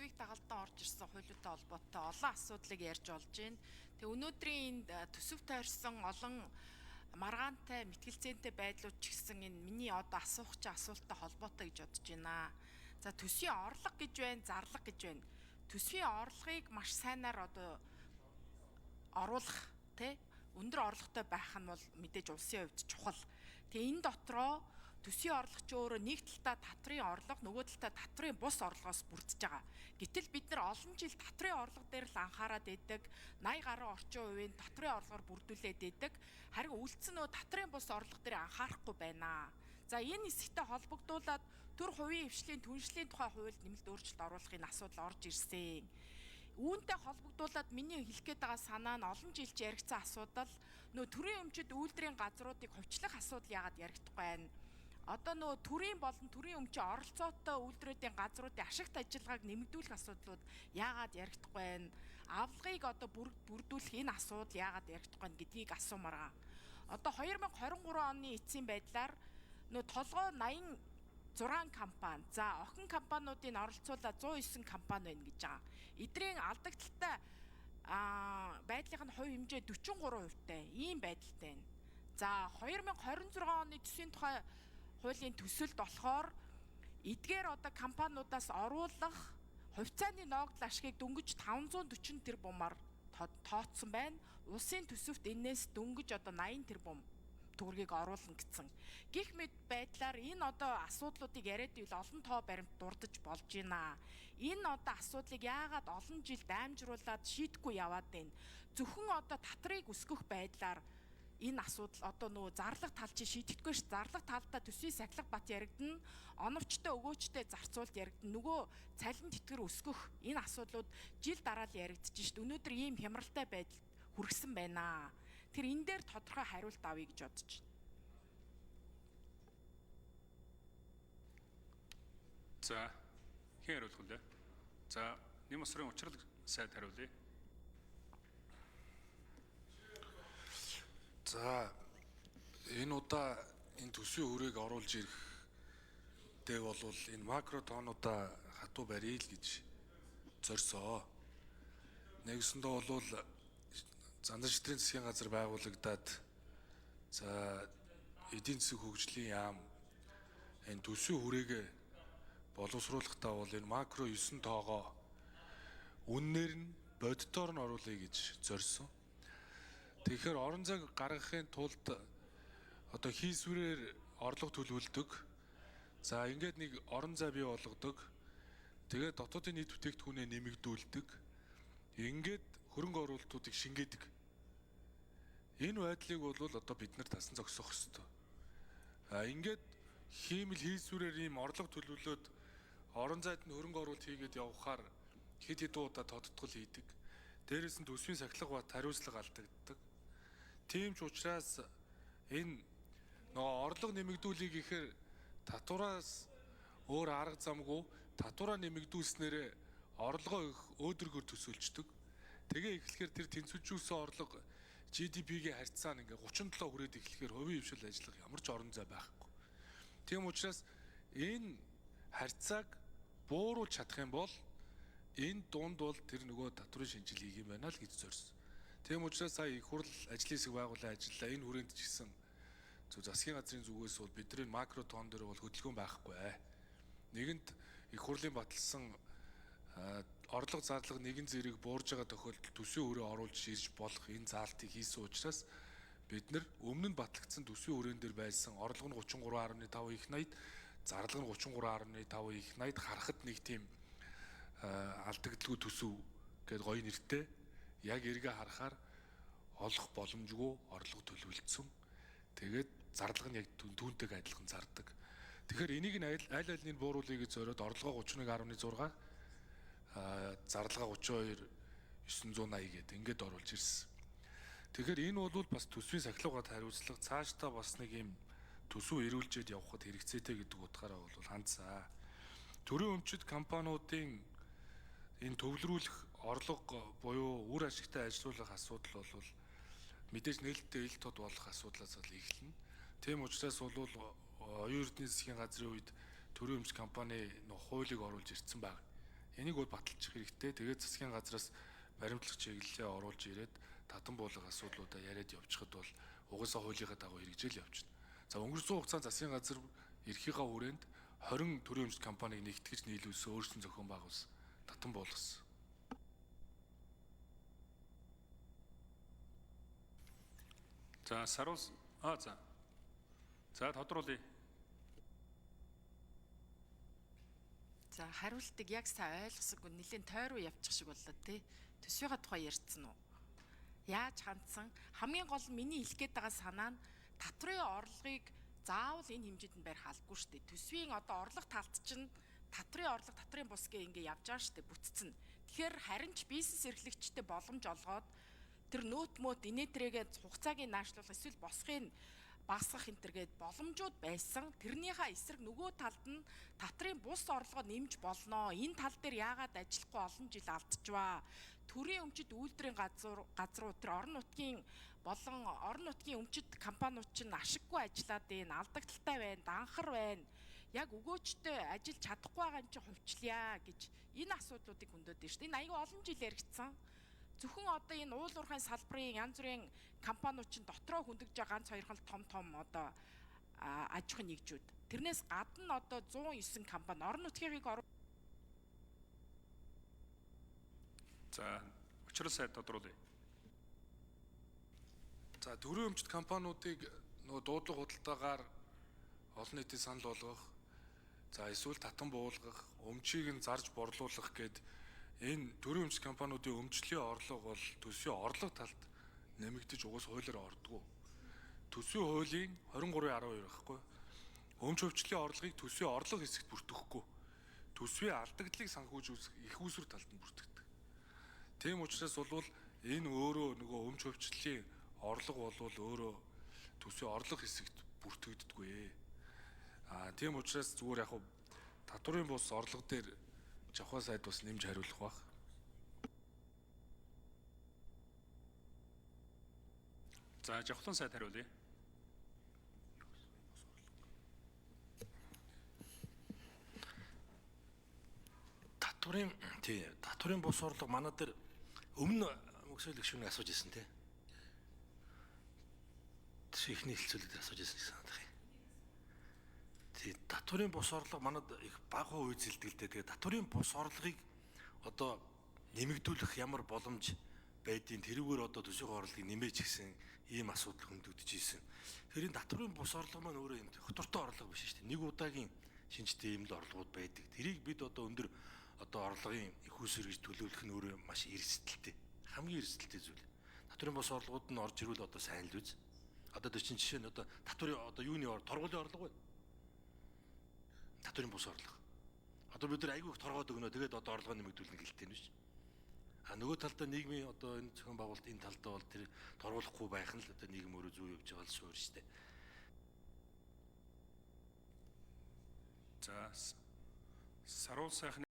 төсвийг дагалдан орж ирсэн хуулиутай холбоотой олон асуудлыг ярьж олж байна. Тэгээ өнөөдрийн энд төсөв тойрсон олон маргаантай, мэтгэлцээнтэй байдлууд ч гэсэн энэ миний одоо асуух чи асуулттай холбоотой гэж бодож байна. За төсвийн орлого гэж байна, зарлага гэж байна. Төсвийн орлогыг маш сайнаар одоо оруулах өндөр орлоготой байх нь бол мэдээж улсын хувьд чухал. Тэгээ энэ дотроо төсвийн орлого ч өөрөө нэг талдаа татврын орлого, нөгөө талдаа татврын бус орлогоос бүрдэж байгаа. Гэтэл бид нар олон жил татврын орлого дээр л анхаарал өгдөг, 80 гаруй орчим хувийн татврын орлогоор бүрдүүлээд өгдөг. Харин үлдсэн нөгөө татврын бус орлого дээр анхаарахгүй байна. За энэ хэсэгтэй холбогдуулаад төр хувийн хвшлийн түншлэлийн тухай хуульд нэмэлт өөрчлөлт оруулахын асуудал орж ирсэн. Үүнтэй холбогдуулаад миний хэлэх гээд байгаа санаа нь олон жилч яригдсан асуудал нөө төрийн өмчөд үйлдвэрийн газруудыг хувьчлах асуудал яагаад яригдахгүй байна? Одоо нөө төрийн болон төрийн өмчийн оролцоотой үйлдвэрүүдийн газруудын ашигт ажиллагааг нэмэгдүүлэх асуудлууд яагаад яригдахгүй байна? Авлагыг одоо бүрдүүлэх энэ асуудал яагаад яригдахгүй байна гэдгийг асуумаар байгаа. Одоо 2023 оны эцсийн байдлаар нөө толгой 86 компани, за охин компаниудыг оролцуулаад 109 компани байна гэж байгаа. Эдгээр алдагдaltaй байдлын хувь хэмжээ 43%-тай ийм байдалтай байна. За 2026 оны төсвийн тухай хуулийн төсөлд болохоор эдгээр одоо компаниудаас оруулах хувьцааны ногдол ашгийг дөнгөж 540 тэрбумаар тооцсон байна. Улсын төсөвт энээс дөнгөж одоо 80 тэрбум төгрөгийг оруулна гэсэн. Гэх мэт байдлаар энэ одоо асуудлуудыг яриад ивэл олон тоо баримт дурдж болж байна. Энэ одоо асуудлыг яагаад олон жил даймжруулаад шийдэхгүй яваад байна. Зөвхөн одоо татрыг өсгөх байдлаар энэ асуудал одоо нөгөө зарлах тал чи шийдэхгүй ш. Зарлах талдаа төсвийн сахилга бат яригдана, оновчтой өгөөчтэй зарцуулт яригдана. Нөгөө цалин тэтгэр өсгөх энэ асуудлууд жил дараа л яригдчих ш. Өнөөдөр ийм хямралтай байдал хүргэсэн байна. Тэр энэ дээр тодорхой хариулт авъя гэж бодож байна. За, хэн хариулах вэ? За, нэм усрын учрал сайд хариулъя. За, энэ удаа энэ төсвийн хүрээг оруулж ирэх дэ бол энэ макро тоонуудаа хатуу барья л гэж зорьсоо. Нэгсэндээ бол зандан шитрийн засгийн газар байгуулагдаад за эдийн засаг хөгжлийн яам энэ төсвийн хүрээгээ боловсруулахдаа бол энэ макро 9 тоогоо үннээр нь боддоор нь оруулъя гэж зорьсон. Тэгэхээр орон зай гаргахын тулд одоо хийсвэрээр орлого төлөвлөдөг. За ингээд нэг орон зай бий болгодог. Тэгээд дотоодын нийт бүтээгдэхүүнээ нэмэгдүүлдэг. Ингээд хөрөнгө оруулалтуудыг шингээдэг. Энэ байдлыг бол одоо бид нар тасан зогсоох ёстой. Ингээд хиймэл хийсвэрээр ийм орлого төлөвлөлөөд орон зайд нь хөрөнгө оруулалт хийгээд явхаар хэд хэдэн удаа тодтгол хийдэг. Дээрээс нь төсвийн сахилга бат хариуцлага алдагддаг. Тийм ч учраас энэ нөгөө орлого нэмэгдүүлэх гэхээр татвараас өөр арга замгүй татвараа нэмэгдүүлснээр орлогоо их өөдрөгөр төсөөлждөг. Тэгээ эхлэхээр тэр тэнцвэржүүлсэн орлого GDP-гийн харьцаа нь ингээ 37 хүрээд эхлэхээр хувийн хвшил ажиллах ямар ч орон зай байхгүй. Тийм учраас энэ харьцааг бууруулж чадах юм бол энэ дунд бол тэр нөгөө татврын шинжил хийх юм байна л гэж зорьсон. Тийм учраас сая их хурл ажлын хэсэг байгуулан ажиллаа. Энэ хүрээнд ч гэсэн засгийн газрын зүгээс бол бидний макро тоон дээр бол хөдөлгөөн байхгүй. Нэгэнт их хурлын баталсан орлого зарлага нэгэн зэрэг буурж байгаа тохиолдолд төсвийн хүрээ оруулж ирж болох энэ заалтыг хийсэн учраас бид нар өмнө нь батлагдсан төсвийн хүрээн дээр байсан орлого нь 33.5 их 80, зарлага нь 33.5 их 80 харахад нэг тийм алдагдaltaгүй төсөв гэдэг гоё нэртэй яг эргээ харахаар олох боломжгүй орлого төлөвлөсөн. Тэгээд зарлага нь яг түүнтэйг адилхан зардаг. Тэгэхээр энийг нь аль алийг бууруулъя гэж зориод орлогоо 31.6, зарлага 32.980 гэдэг ингээд оруулж ирсэн. Тэгэхээр энэ бол бас төсвийн сахилгад хариуцлага цаашдаа бас нэг юм төсөв эрүүлжээд явхад хэрэгцээтэй гэдэг утгаараа бол хандсаа. Төрийн өмчит компаниудын энэ төвлөрүүлэх орлого буюу үр ашигтай ажилуулах асуудал бол мэдээж нээлттэй ил тод болох асуудлаас л эхэлнэ. Тийм учраас бол оюун эрдэнэ засгийн газрын үед төрийн өмч компани хуулийг оруулж ирсэн баг. Энийг бол баталчих хэрэгтэй. Тэгээд засгийн газраас баримтлах чиглэлээ оруулж ирээд татан буулга асуудлуудаа яриад явчихад бол угаасаа хуулийнхаа дагуу хэрэгжил явчихна. За өнгөрсөн хугацаанд засгийн газар эрхийнхаа хүрээнд 20 төрийн өмчт компанийг нэгтгэж нийлүүлсэн, өөрсдөн зохион байгуулсан, татан буулгасан. За саруус за тодруулъя. За хариултыг яг сайн ойлгосонгүй нэлийн тойруу явчих шиг боллоо тий. Төсвийнхаа тухай ярьцсан уу? Яаж хандсан? Хамгийн гол нь миний хэлэх гээд байгаа санаа нь татврын орлогыг заавал энэ хэмжээнд нь барих албагүй шүү дээ. Төсвийн одоо орлого талт чинь татврын орлого, татврын бус гээ ингээ явж байгаа шүү дээ, бүтцэн. Тэгэхээр харин ч бизнес эрхлэгчтэй боломж олгоод тэр нөт мөт инээдрэгээ хугацааг нь наашлуулах эсвэл босхыг багасгах энтергээд боломжууд байсан. Тэрнийхээ эсрэг нөгөө талд нь татрын бус орлогоо нэмж болноо. Энэ тал дээр яагаад ажиллахгүй олон жил алдчихваа. Төрийн өмчит үйлдвэрийн газрууд тэр орон нутгийн болон орон нутгийн өмчит компаниуд чинь ашиггүй ажиллаад байна, алдагдaltaй байна, данхар байна. Яг өгөөчтэй ажиллаж чадахгүй байгаа юм чи хувьчлаа гэж энэ асуудлуудыг хөндөд дээ шүү дээ. Энэ аягүй олон жил яригдсан. Зөвхөн одоо энэ уул уурхайн салбарын янз бүрийн компаниуд чинь дотроо хөндөж байгаа ганц хоёр том одоо аж ахуйн нэгжүүд. Тэрнээс гадна одоо 109 компани орон нутгийг За учрал сайд тодруулъя. За төрийн өмчт компаниудыг нөгөө дуудлага худалдаагаар олон нийтийн санал болгох, за эсвэл татан буулгах, өмчийг нь зарж борлуулах гэд энэ төрийн өмчт компаниудын өмчлийн орлого бол төсвийн орлого талд нэмэгдэж угаас хуулиар ордгоо. Төсвийн хуулийн 23.12 байхгүй. Өмч хөвчлийн орлогыг төсвийн орлого хэсэгт бүртгэхгүй. Төсвийн алдагдлыг санхүүжүүлэх их усүр талд нь бүртгэдэг. Тийм учраас бол энэ өөрөө нөгөө өмч хөвчлийн орлого болвол өөрөө төсвийн орлого хэсэгт бүртгэгддэггүй. Тийм учраас зүгээр яг татврын бус орлого дээр Жавхлан сайд бас нэмж хариулах баг. За Жавхлан сайд хариулъя. Татврын бус орлого манай дээр өмнө мөксөл гүшүүнийг асууж ирсэн тий. Тэр ихний хэлцүүлэлээр асууж ирсэн гэсэн санагдах юм. Тий, татврын бус орлого манад их бага үйлдэлтэй. Тэгээд татврын бус орлогыг одоо нэмэгдүүлэх ямар боломж байдгийг тэрүүгээр одоо төсвийн орлогыг нэмэж гисэн ийм асуудал хөндөгдөж ирсэн. Тэр энэ татврын бус орлого маань өөрөө юм хөтөртэй орлого биш шүү дээ. Нэг удаагийн шинжтэй ийм л орлогууд байдаг. Тэрийг бид одоо өндөр одоо орлогын их усүр гэж төлөвлөх нь өөрөө маш эрсдэлтэй. Хамгийн эрсдэлтэй зүйл. Татврын бус орлогууд нь орж ирвэл одоо сайн л үз. Одоо тэр чинь жишээ нь одоо татврын одоо юуны торгуулийн орлого бай. Татврын бус орлого. Одоо бид нар айгүй их торгоод өгнө. Тэгээд одоо орлогоо нэмэгдүүлнэ гэлтэй нь биш. Нөгөө талдаа нийгмийн одоо энэ зохион байгуулалт энэ талдаа бол тэр торгуулахгүй байх нь л одоо нийгэм өөрөө зүй явж байгаа л суурь шүү дээ. За саруул сайхны